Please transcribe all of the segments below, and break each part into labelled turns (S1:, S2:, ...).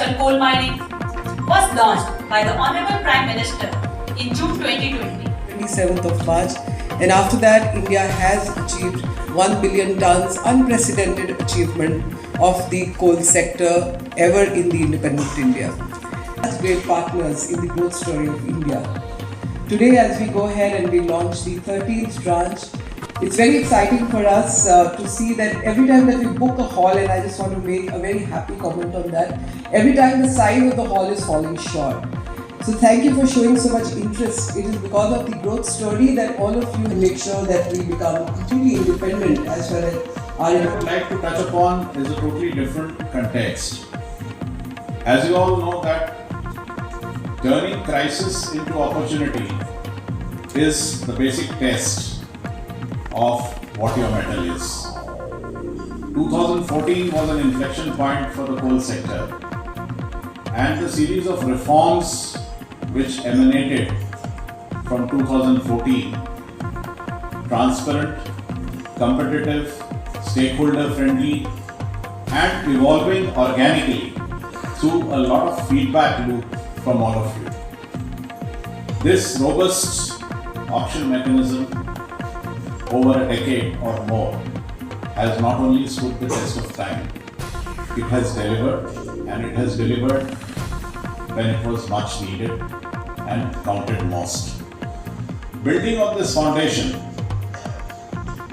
S1: Himachal coal mining was launched by the Honorable Prime Minister in June 2020.
S2: 27th of March, and after that India has achieved 1 billion tons, unprecedented achievement of the coal sector ever in the independent India. As great partners in the growth story of India. Today, as we go ahead and we launch the 13th tranche, it's very exciting for us to see that every time that we book a hall, and I just want to make a very happy comment on that, every time the size of the hall is falling short. So thank you for showing so much interest. It is because of the growth story that all of you make sure that we become completely independent as far as our...
S3: What I would like to touch upon is a totally different context. As you all know that turning crisis into opportunity is the basic test of what your metal is. 2014 was an inflection point for the coal sector, and the series of reforms which emanated from 2014, transparent, competitive, stakeholder friendly, and evolving organically through a lot of feedback loop from all of you. This robust auction mechanism over a decade or more has not only stood the test of time, it has delivered, and it has delivered when it was much needed and counted most. Building on this foundation,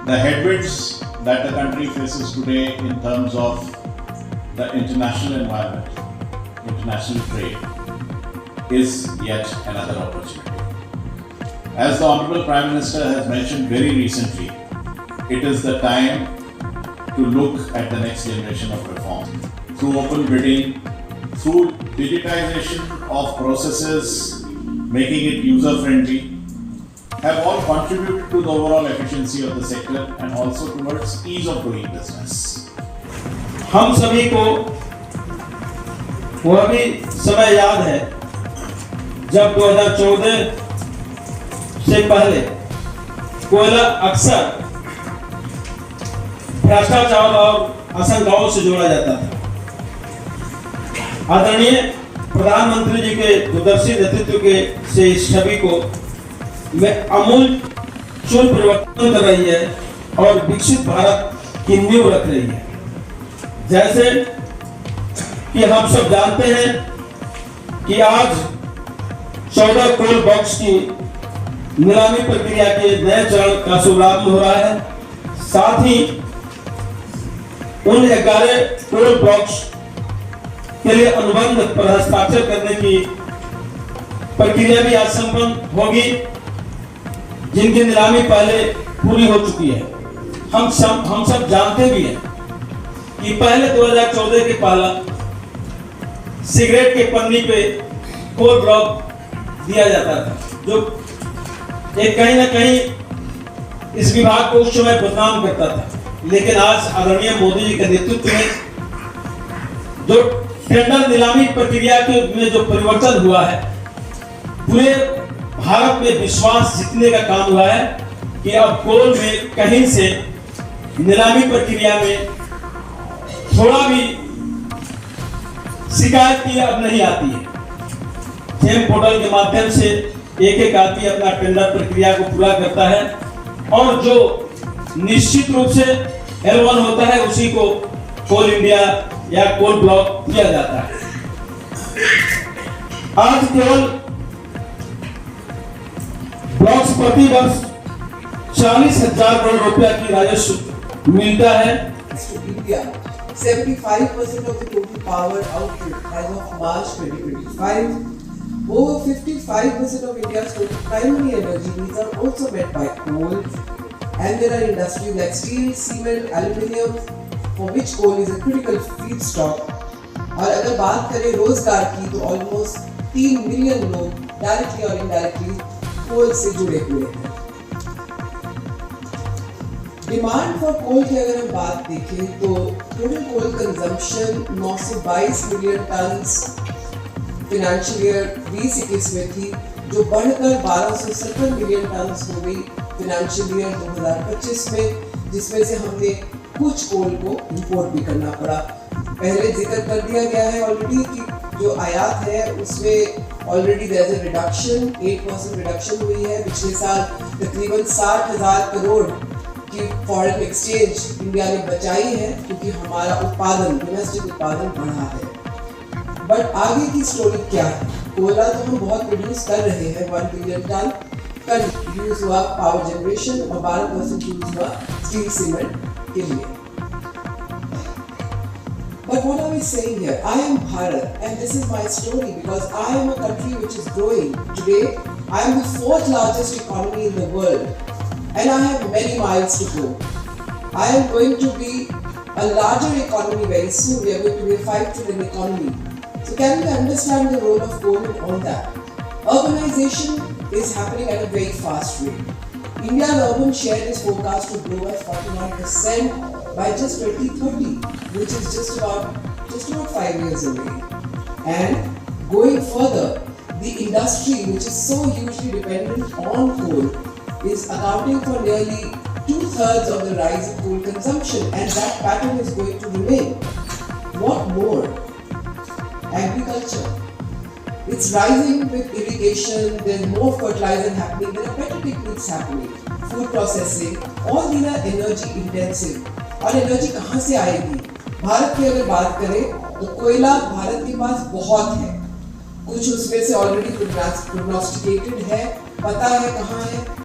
S3: the headwinds that the country faces today in terms of the international environment, international trade, is yet another opportunity. As the Honorable Prime Minister has mentioned very recently, it is the time to look at the next generation of reform. Through open bidding, through digitization of processes, making it user-friendly, have all contributed to the overall efficiency of the sector and also towards ease of doing business.
S4: हम सभी को वह भी समय याद है जब 2014 से पहले कोयला अक्सर भ्रष्टाचार और आशंकाओं से जोड़ा जाता था। आदरणीय प्रधानमंत्री जी के दूरदर्शी नेतृत्व के से इस छवि को में आमूल चूल परिवर्तन कर रही है और विकसित भारत की नींव रख रही है। जैसे कि हम सब जानते हैं कि आज 14 कोल बॉक्स की नीलामी प्रक्रिया के नए चरण का शुभारंभ हो रहा है। साथ ही उन 11 कोल बॉक्स के लिए अनुबंध पर हस्ताक्षर करने की प्रक्रिया भी आज संपन्न होगी, जिनकी नीलामी पहले पूरी हो चुकी है। हम सब जानते भी हैं कि पहले 2014 के पहला सिगरेट के पन्नी पे कोल ब्लॉक दिया जाता था, जो एक कहीं ना कहीं इस विभाग को उस समय बदनाम करता था। लेकिन आज आदरणीय मोदी जी के नेतृत्व में जो टेंडर नीलामी प्रक्रिया के में जो परिवर्तन हुआ है, पूरे भारत में विश्वास जीतने का काम हुआ है कि अब कोल में कहीं से नीलामी प्रक्रिया में थोड़ा भी शिकायत की अब नहीं आती है। जेम पोर्टल के माध्यम से एक आदमी अपना टेंडर प्रक्रिया को पूरा करता है और जो निश्चित रूप से L1 होता है उसी को कोल इंडिया या कोल ब्लॉक दिया जाता है। आज केवल ब्लॉक्स प्रति वर्ष 40,000 करोड़ रुपया की राजस्व मिलता है।
S2: India, 75% of the total power output as of March 2025. Over 55% of India's total primary energy needs are also met by coal, and there are industries like steel, cement, aluminium, for which coal is a critical feedstock. और अगर बात करें रोजगार की तो almost 3 million लोग directly और indirectly कोल से जुड़े हुए हैं। डिमांड फॉर कोल की अगर हम बात देखें तो total coal consumption 922 million tonnes financial year 2021 में थी, जो बढ़कर 1270 मिलियन टन्स हो गई फाइनेंशियल ईयर 2025 में, जिसमें से हमने कुछ कोल को इंपोर्ट भी करना पड़ा। पहले जिक्र कर दिया गया है ऑलरेडी कि जो आयात है उसमें already there is a reduction, 8% reduction हुई है। पिछले साल तकरीबन 60,000 करोड़ की फॉरेन एक्सचेंज इंडिया ने बचाई है, क्योंकि हमारा उत्पादन, डोमेस्टिक उत्पादन बढ़ा है। बट आगे की स्टोरी क्या है? कोयला तो हम बहुत प्रोड्यूस कर रहे हैं, 1 बिलियन टन कल यूज हुआ पावर जनरेशन और 12% यूज हुआ स्टील सीमेंट के लिए। But what are we saying here? I am Bharat and this is my story because I am a country which is growing. Today, I am the 4th largest economy in the world and I have many miles to go. I am going to be a larger economy very soon. We are going to be a 5 trillion economy. So can we understand the role of coal in all that? Urbanization is happening at a very fast rate. India's urban share is forecast to grow by 41% by just 2030, which is just about 5 years away. And going further, the industry, which is so hugely dependent on coal, is accounting for nearly 2/3 of the rise in coal consumption, and that pattern is going to remain. What more? Agriculture. It's rising with irrigation, there's more fertilizer happening, there are better techniques happening. Food processing, all these are energy intensive. और energy कहाँ से आएगी? भारत की अगर बात करें तो कोयला भारत के पास बहुत है, कुछ उसमें से ऑलरेडी प्रोग्नोस्टिकेटेड है, पता है कहाँ है।